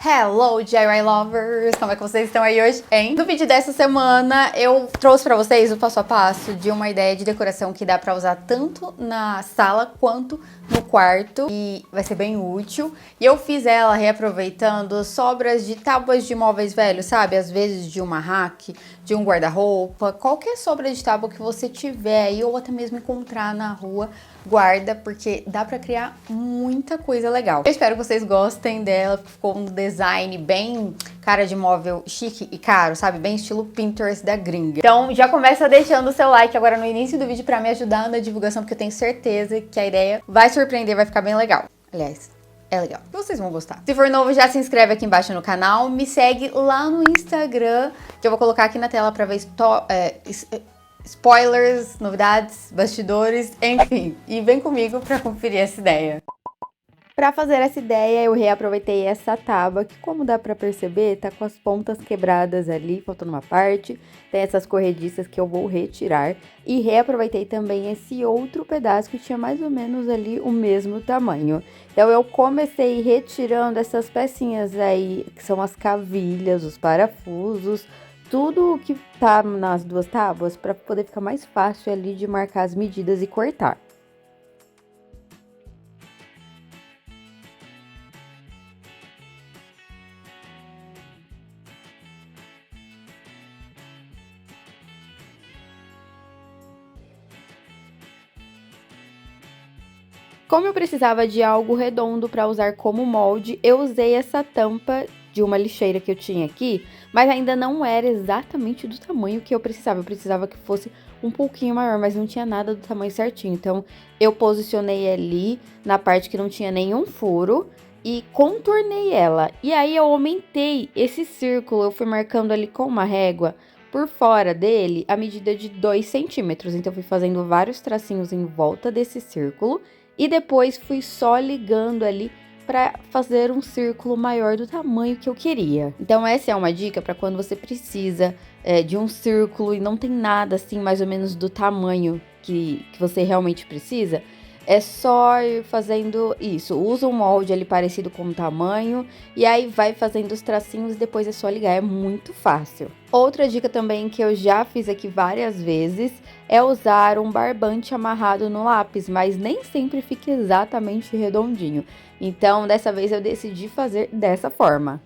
Hello, DIY Lovers! Como é que vocês estão aí hoje, hein? No vídeo dessa semana, eu trouxe pra vocês o passo a passo de uma ideia de decoração que dá pra usar tanto na sala quanto no quarto. E vai ser bem útil. E eu fiz ela reaproveitando sobras de tábuas de móveis velhos, sabe? Às vezes de uma rack, de um guarda-roupa, qualquer sobra de tábua que você tiver aí, ou até mesmo encontrar na rua, guarda, porque dá pra criar muita coisa legal. Eu espero que vocês gostem dela, ficou um design bem cara de móvel chique e caro, sabe? Bem estilo Pinterest da gringa. Então já começa deixando o seu like agora no início do vídeo pra me ajudar na divulgação, porque eu tenho certeza que a ideia vai surpreender, vai ficar bem legal. Aliás, é legal. Vocês vão gostar. Se for novo, já se inscreve aqui embaixo no canal. Me segue lá no Instagram, que eu vou colocar aqui na tela pra ver spoilers, novidades, bastidores, enfim. E vem comigo pra conferir essa ideia. Para fazer essa ideia, eu reaproveitei essa tábua, que como dá para perceber, tá com as pontas quebradas ali, faltando uma parte. Tem essas corrediças que eu vou retirar. E reaproveitei também esse outro pedaço que tinha mais ou menos ali o mesmo tamanho. Então, eu comecei retirando essas pecinhas aí, que são as cavilhas, os parafusos, tudo que tá nas duas tábuas, para poder ficar mais fácil ali de marcar as medidas e cortar. Como eu precisava de algo redondo para usar como molde, eu usei essa tampa de uma lixeira que eu tinha aqui, mas ainda não era exatamente do tamanho que eu precisava. Eu precisava que fosse um pouquinho maior, mas não tinha nada do tamanho certinho. Então, eu posicionei ali na parte que não tinha nenhum furo e contornei ela. E aí, eu aumentei esse círculo, eu fui marcando ali com uma régua por fora dele a medida de 2 centímetros. Então, eu fui fazendo vários tracinhos em volta desse círculo. E depois fui só ligando ali para fazer um círculo maior do tamanho que eu queria. Então essa é uma dica para quando você precisa de um círculo e não tem nada assim mais ou menos do tamanho que você realmente precisa. É só ir fazendo isso, usa um molde ali parecido com o tamanho e aí vai fazendo os tracinhos e depois é só ligar, é muito fácil. Outra dica também que eu já fiz aqui várias vezes é usar um barbante amarrado no lápis, mas nem sempre fica exatamente redondinho. Então, dessa vez eu decidi fazer dessa forma.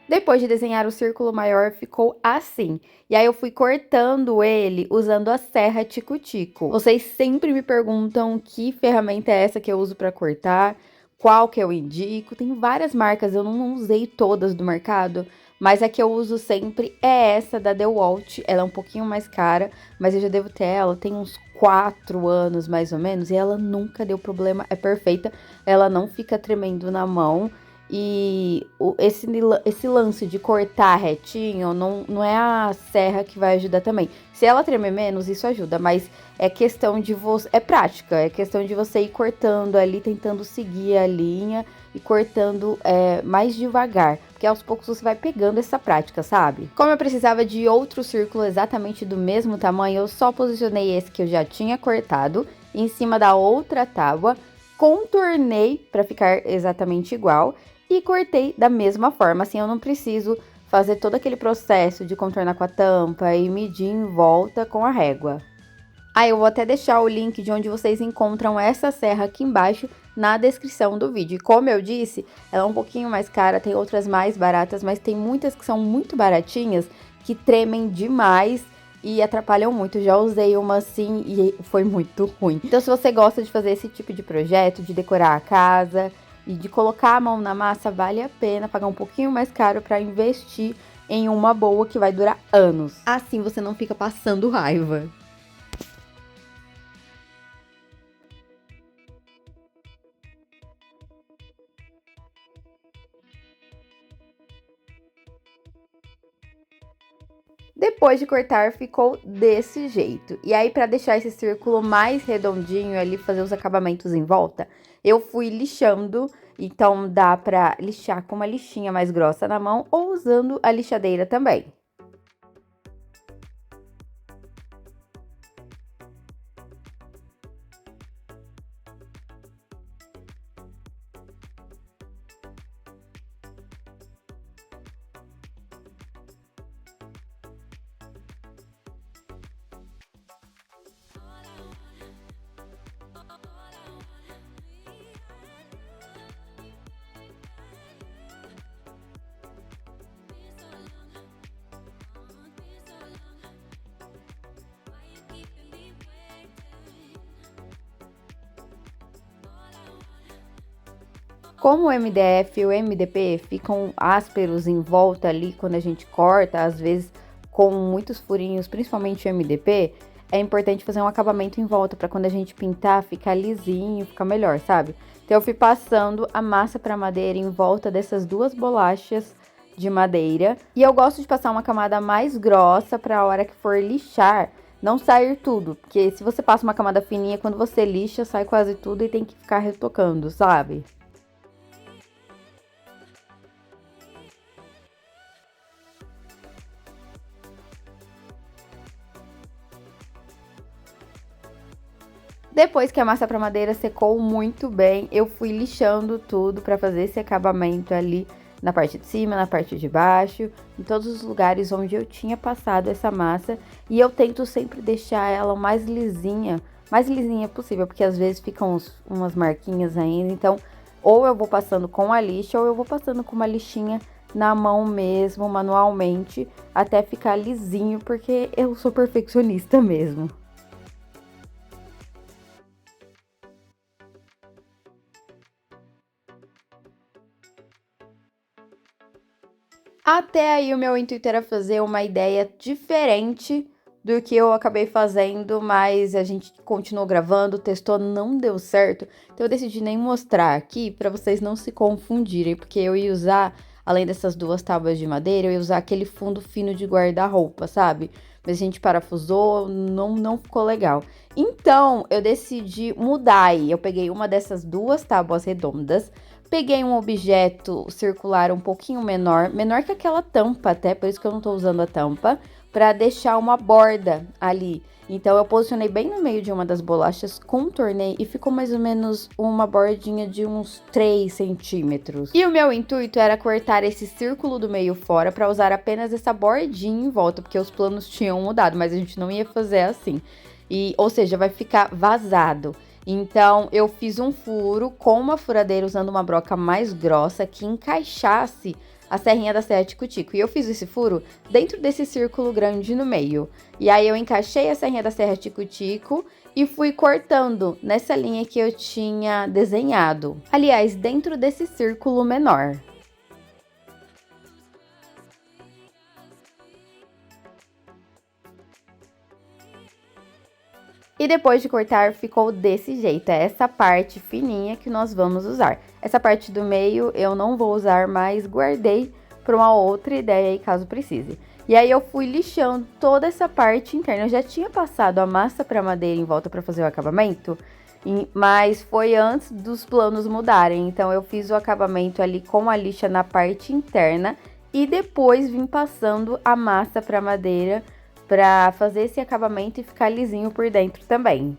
Depois de desenhar o círculo maior, ficou assim. E aí eu fui cortando ele usando a serra tico-tico. Vocês sempre me perguntam que ferramenta é essa que eu uso para cortar, qual que eu indico. Tem várias marcas, eu não usei todas do mercado, mas a que eu uso sempre é essa da DeWalt. Ela é um pouquinho mais cara, mas eu já devo ter ela, tem uns 4 anos mais ou menos, e ela nunca deu problema, é perfeita. Ela não fica tremendo na mão. E esse lance de cortar retinho não é a serra que vai ajudar também. Se ela tremer menos, isso ajuda, mas é questão de você. É prática, é questão de você ir cortando ali, tentando seguir a linha e cortando mais devagar. Porque aos poucos você vai pegando essa prática, sabe? Como eu precisava de outro círculo exatamente do mesmo tamanho, eu só posicionei esse que eu já tinha cortado em cima da outra tábua, contornei para ficar exatamente igual e cortei da mesma forma, assim eu não preciso fazer todo aquele processo de contornar com a tampa e medir em volta com a régua. Ah, eu vou até deixar o link de onde vocês encontram essa serra aqui embaixo na descrição do vídeo. E como eu disse, ela é um pouquinho mais cara, tem outras mais baratas, mas tem muitas que são muito baratinhas, que tremem demais e atrapalham muito. Já usei uma assim e foi muito ruim. Então, se você gosta de fazer esse tipo de projeto, de decorar a casa e de colocar a mão na massa, vale a pena pagar um pouquinho mais caro para investir em uma boa que vai durar anos. Assim você não fica passando raiva. Depois de cortar, ficou desse jeito. E aí, para deixar esse círculo mais redondinho ali, fazer os acabamentos em volta, eu fui lixando. Então, dá pra lixar com uma lixinha mais grossa na mão ou usando a lixadeira também. Como o MDF e o MDP ficam ásperos em volta ali quando a gente corta, às vezes com muitos furinhos, principalmente o MDP, é importante fazer um acabamento em volta para quando a gente pintar ficar lisinho, ficar melhor, sabe? Então eu fui passando a massa para madeira em volta dessas duas bolachas de madeira, e eu gosto de passar uma camada mais grossa para a hora que for lixar não sair tudo, porque se você passa uma camada fininha, quando você lixa, sai quase tudo e tem que ficar retocando, sabe? Depois que a massa para madeira secou muito bem, eu fui lixando tudo para fazer esse acabamento ali na parte de cima, na parte de baixo, em todos os lugares onde eu tinha passado essa massa. E eu tento sempre deixar ela o mais lisinha possível, porque às vezes ficam umas marquinhas ainda. Então, ou eu vou passando com a lixa, ou eu vou passando com uma lixinha na mão mesmo, manualmente, até ficar lisinho, porque eu sou perfeccionista mesmo. Até aí o meu intuito era fazer uma ideia diferente do que eu acabei fazendo, mas a gente continuou gravando, testou, não deu certo. Então eu decidi nem mostrar aqui para vocês não se confundirem, porque eu ia usar, além dessas duas tábuas de madeira, eu ia usar aquele fundo fino de guarda-roupa, sabe? Mas a gente parafusou, não ficou legal. Então eu decidi mudar aí. Eu peguei uma dessas duas tábuas redondas. Peguei um objeto circular um pouquinho menor, menor que aquela tampa até, por isso que eu não tô usando a tampa, para deixar uma borda ali. Então eu posicionei bem no meio de uma das bolachas, contornei e ficou mais ou menos uma bordinha de uns 3 centímetros. E o meu intuito era cortar esse círculo do meio fora para usar apenas essa bordinha em volta, porque os planos tinham mudado, mas a gente não ia fazer assim. Ou seja, vai ficar vazado. Então, eu fiz um furo com uma furadeira usando uma broca mais grossa que encaixasse a serrinha da serra tico-tico. E eu fiz esse furo dentro desse círculo grande no meio. E aí, eu encaixei a serrinha da serra tico-tico e fui cortando nessa linha que eu tinha desenhado. Aliás, dentro desse círculo menor. E depois de cortar, ficou desse jeito. É essa parte fininha que nós vamos usar. Essa parte do meio eu não vou usar, mas guardei para uma outra ideia aí, caso precise. E aí eu fui lixando toda essa parte interna. Eu já tinha passado a massa para madeira em volta para fazer o acabamento, mas foi antes dos planos mudarem. Então eu fiz o acabamento ali com a lixa na parte interna e depois vim passando a massa para madeira para fazer esse acabamento e ficar lisinho por dentro também.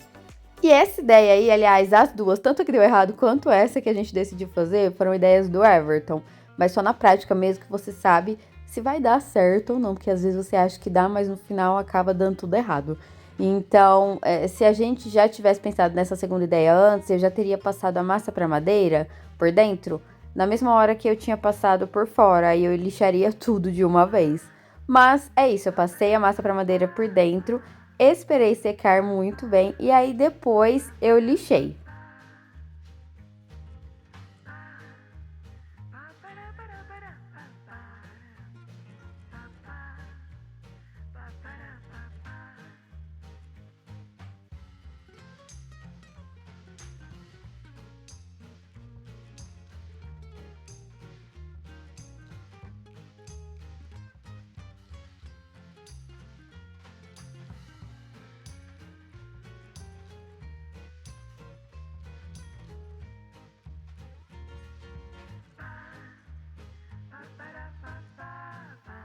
E essa ideia aí, aliás, as duas, tanto a que deu errado quanto essa que a gente decidiu fazer, foram ideias do Everton. Mas só na prática mesmo que você sabe se vai dar certo ou não, porque às vezes você acha que dá, mas no final acaba dando tudo errado. Então, se a gente já tivesse pensado nessa segunda ideia antes, eu já teria passado a massa para madeira por dentro, na mesma hora que eu tinha passado por fora, aí eu lixaria tudo de uma vez. Mas é isso, eu passei a massa para madeira por dentro, esperei secar muito bem e aí depois eu lixei.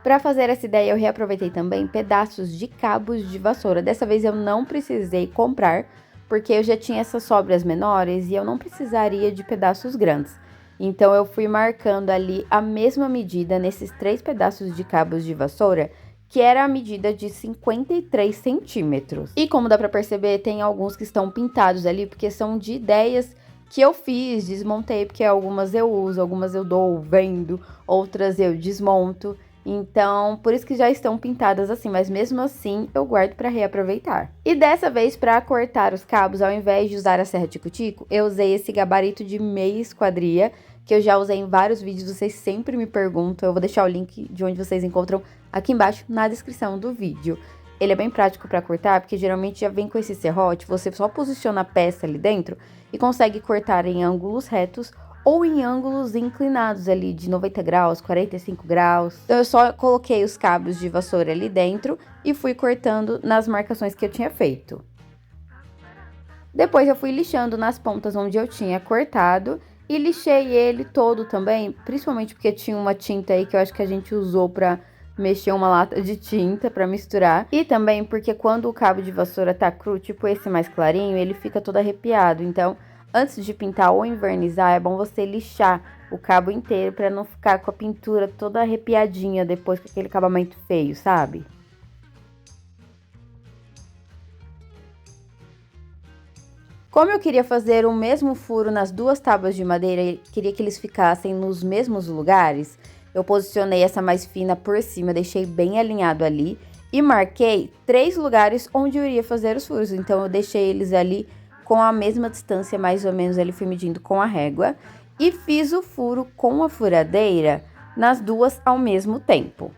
Para fazer essa ideia, eu reaproveitei também pedaços de cabos de vassoura. Dessa vez eu não precisei comprar, porque eu já tinha essas sobras menores e eu não precisaria de pedaços grandes. Então eu fui marcando ali a mesma medida nesses 3 pedaços de cabos de vassoura, que era a medida de 53 centímetros. E como dá para perceber, tem alguns que estão pintados ali, porque são de ideias que eu fiz, desmontei, porque algumas eu uso, algumas eu dou, vendo, outras eu desmonto. Então, por isso que já estão pintadas assim, mas mesmo assim eu guardo para reaproveitar. E dessa vez, para cortar os cabos, ao invés de usar a serra tico-tico, eu usei esse gabarito de meia esquadria, que eu já usei em vários vídeos, vocês sempre me perguntam. Eu vou deixar o link de onde vocês encontram aqui embaixo na descrição do vídeo. Ele é bem prático para cortar, porque geralmente já vem com esse serrote, você só posiciona a peça ali dentro e consegue cortar em ângulos retos ou em ângulos inclinados ali de 90 graus, 45 graus. Então eu só coloquei os cabos de vassoura ali dentro e fui cortando nas marcações que eu tinha feito. Depois eu fui lixando nas pontas onde eu tinha cortado e lixei ele todo também, principalmente porque tinha uma tinta aí que eu acho que a gente usou pra mexer uma lata de tinta pra misturar. E também porque quando o cabo de vassoura tá cru, tipo esse mais clarinho, ele fica todo arrepiado. Então, antes de pintar ou envernizar, é bom você lixar o cabo inteiro pra não ficar com a pintura toda arrepiadinha depois com aquele acabamento feio, sabe? Como eu queria fazer o mesmo furo nas 2 tábuas de madeira e queria que eles ficassem nos mesmos lugares, eu posicionei essa mais fina por cima, deixei bem alinhado ali e marquei 3 lugares onde eu iria fazer os furos. Então eu deixei eles ali com a mesma distância, mais ou menos, ali fui medindo com a régua e fiz o furo com a furadeira nas 2 ao mesmo tempo.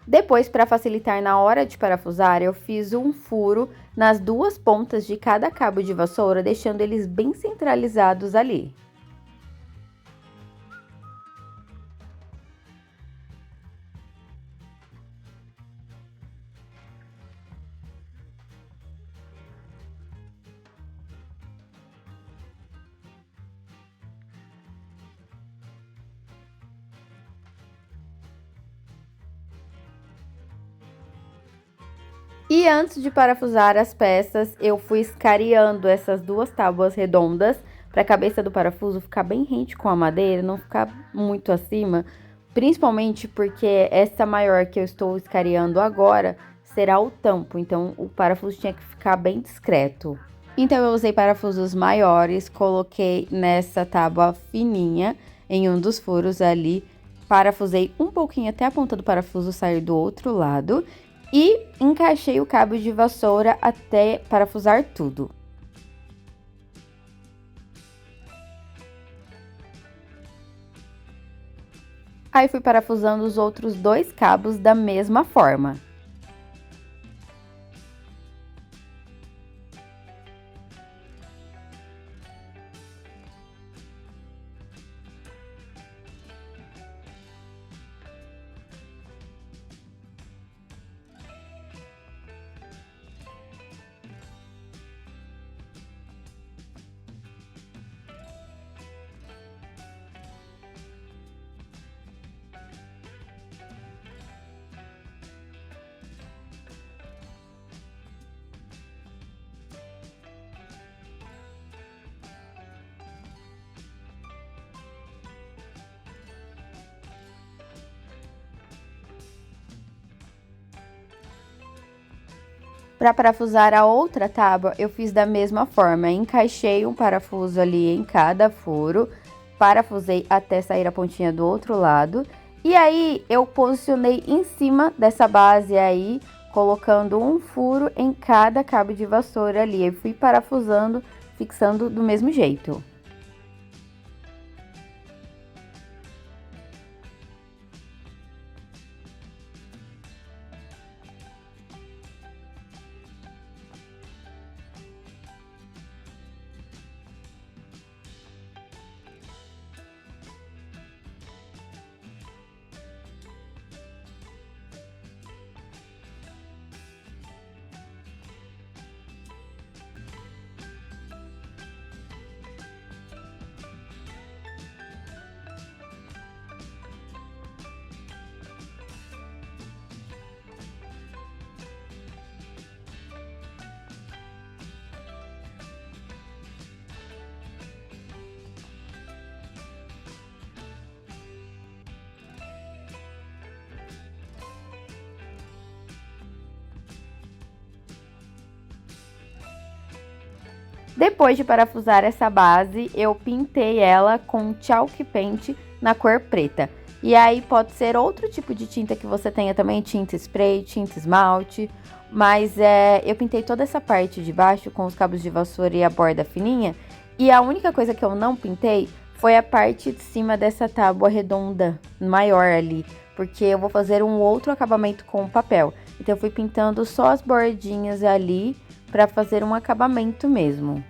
Depois, para facilitar na hora de parafusar, eu fiz um furo nas 2 pontas de cada cabo de vassoura, deixando eles bem centralizados ali. E antes de parafusar as peças, eu fui escariando essas 2 tábuas redondas para a cabeça do parafuso ficar bem rente com a madeira, não ficar muito acima, principalmente porque essa maior que eu estou escariando agora será o tampo, então o parafuso tinha que ficar bem discreto. Então eu usei parafusos maiores, coloquei nessa tábua fininha em um dos furos ali, parafusei um pouquinho até a ponta do parafuso sair do outro lado e encaixei o cabo de vassoura até parafusar tudo. Aí fui parafusando os outros 2 cabos da mesma forma. Para parafusar a outra tábua, eu fiz da mesma forma, encaixei um parafuso ali em cada furo, parafusei até sair a pontinha do outro lado, e aí eu posicionei em cima dessa base aí, colocando um furo em cada cabo de vassoura ali, e fui parafusando, fixando do mesmo jeito. Depois de parafusar essa base, eu pintei ela com chalk paint na cor preta. E aí pode ser outro tipo de tinta que você tenha também, tinta spray, tinta esmalte. Mas eu pintei toda essa parte de baixo com os cabos de vassoura e a borda fininha. E a única coisa que eu não pintei foi a parte de cima dessa tábua redonda maior ali. Porque eu vou fazer um outro acabamento com o papel. Então eu fui pintando só as bordinhas ali para fazer um acabamento mesmo.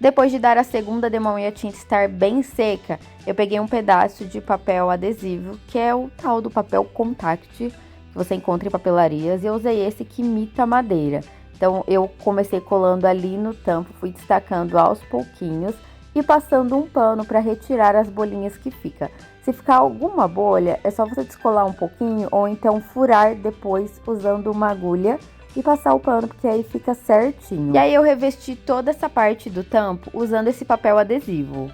Depois de dar a segunda demão e a tinta estar bem seca, eu peguei um pedaço de papel adesivo, que é o tal do papel contact, que você encontra em papelarias, e eu usei esse que imita madeira. Então eu comecei colando ali no tampo, fui destacando aos pouquinhos e passando um pano para retirar as bolinhas que fica. Se ficar alguma bolha, é só você descolar um pouquinho ou então furar depois usando uma agulha e passar o pano, porque aí fica certinho. E aí eu revesti toda essa parte do tampo usando esse papel adesivo.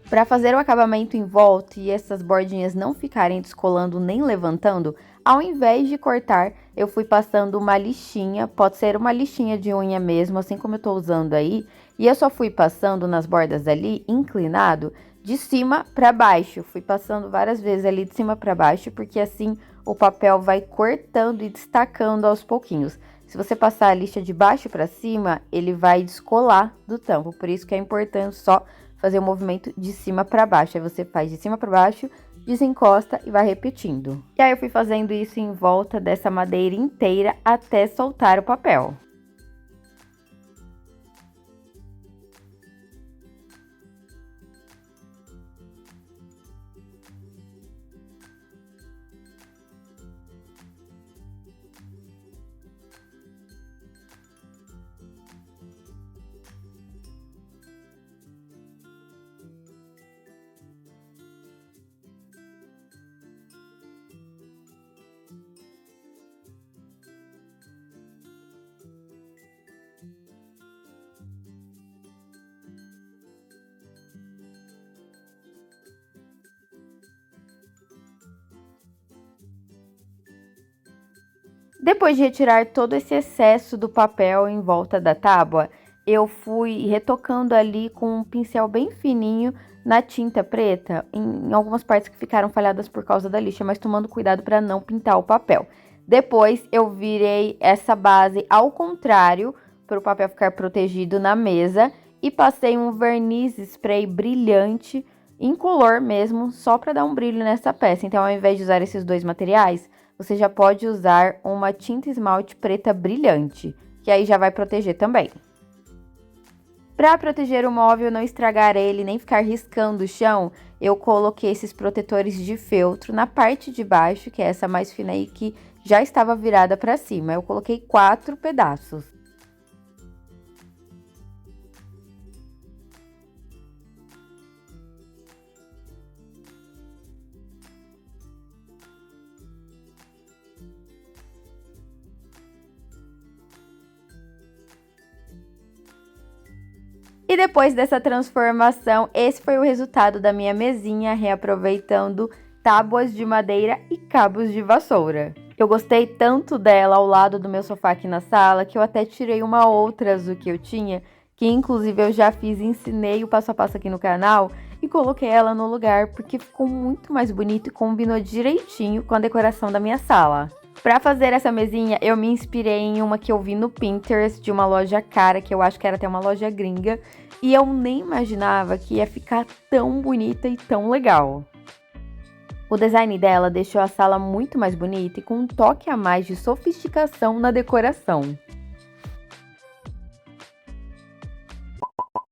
Para fazer o acabamento em volta e essas bordinhas não ficarem descolando nem levantando, ao invés de cortar, eu fui passando uma lixinha, pode ser uma lixinha de unha mesmo, assim como eu tô usando aí, e eu só fui passando nas bordas ali, inclinado, de cima para baixo. Fui passando várias vezes ali de cima para baixo, porque assim o papel vai cortando e destacando aos pouquinhos. Se você passar a lixa de baixo para cima, ele vai descolar do tampo, por isso que é importante só fazer o movimento de cima para baixo. Aí você faz de cima para baixo, desencosta e vai repetindo. E aí eu fui fazendo isso em volta dessa madeira inteira até soltar o papel. Depois de retirar todo esse excesso do papel em volta da tábua, eu fui retocando ali com um pincel bem fininho na tinta preta, em algumas partes que ficaram falhadas por causa da lixa, mas tomando cuidado para não pintar o papel. Depois eu virei essa base ao contrário, para o papel ficar protegido na mesa, e passei um verniz spray brilhante, incolor mesmo, só para dar um brilho nessa peça. Então, ao invés de usar esses dois materiais, você já pode usar uma tinta esmalte preta brilhante, que aí já vai proteger também. Para proteger o móvel e não estragar ele nem ficar riscando o chão, eu coloquei esses protetores de feltro na parte de baixo, que é essa mais fina aí que já estava virada para cima. Eu coloquei 4 pedaços. E depois dessa transformação, esse foi o resultado da minha mesinha, reaproveitando tábuas de madeira e cabos de vassoura. Eu gostei tanto dela ao lado do meu sofá aqui na sala, que eu até tirei uma outra azul que eu tinha, que inclusive eu já fiz, ensinei o passo a passo aqui no canal, e coloquei ela no lugar, porque ficou muito mais bonito e combinou direitinho com a decoração da minha sala. Pra fazer essa mesinha, eu me inspirei em uma que eu vi no Pinterest de uma loja cara, que eu acho que era até uma loja gringa, e eu nem imaginava que ia ficar tão bonita e tão legal. O design dela deixou a sala muito mais bonita e com um toque a mais de sofisticação na decoração.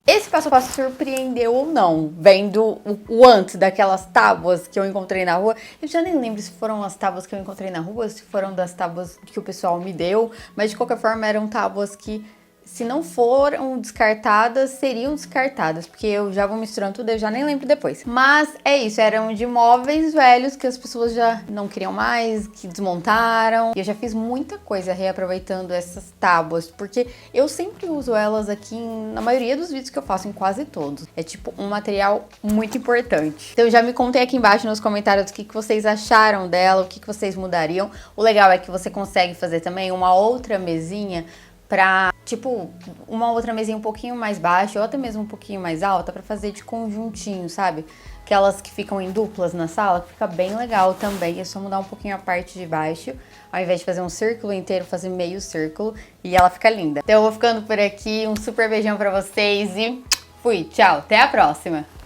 Esse passo a passo surpreendeu ou não, vendo o antes daquelas tábuas que eu encontrei na rua. Eu já nem lembro se foram as tábuas que eu encontrei na rua, se foram das tábuas que o pessoal me deu, mas de qualquer forma eram tábuas que, se não foram descartadas, seriam descartadas, porque eu já vou misturando tudo, eu já nem lembro depois. Mas é isso, eram de móveis velhos que as pessoas já não queriam mais, que desmontaram. E eu já fiz muita coisa reaproveitando essas tábuas, porque eu sempre uso elas aqui na maioria dos vídeos que eu faço, em quase todos. É tipo um material muito importante. Então já me contem aqui embaixo nos comentários o que vocês acharam dela, o que vocês mudariam. O legal é que você consegue fazer também uma outra mesinha pra, tipo, uma outra mesinha um pouquinho mais baixa ou até mesmo um pouquinho mais alta pra fazer de conjuntinho, sabe? Aquelas que ficam em duplas na sala, que fica bem legal também. É só mudar um pouquinho a parte de baixo, ao invés de fazer um círculo inteiro, fazer meio círculo, e ela fica linda. Então eu vou ficando por aqui, um super beijão pra vocês e fui, tchau, até a próxima!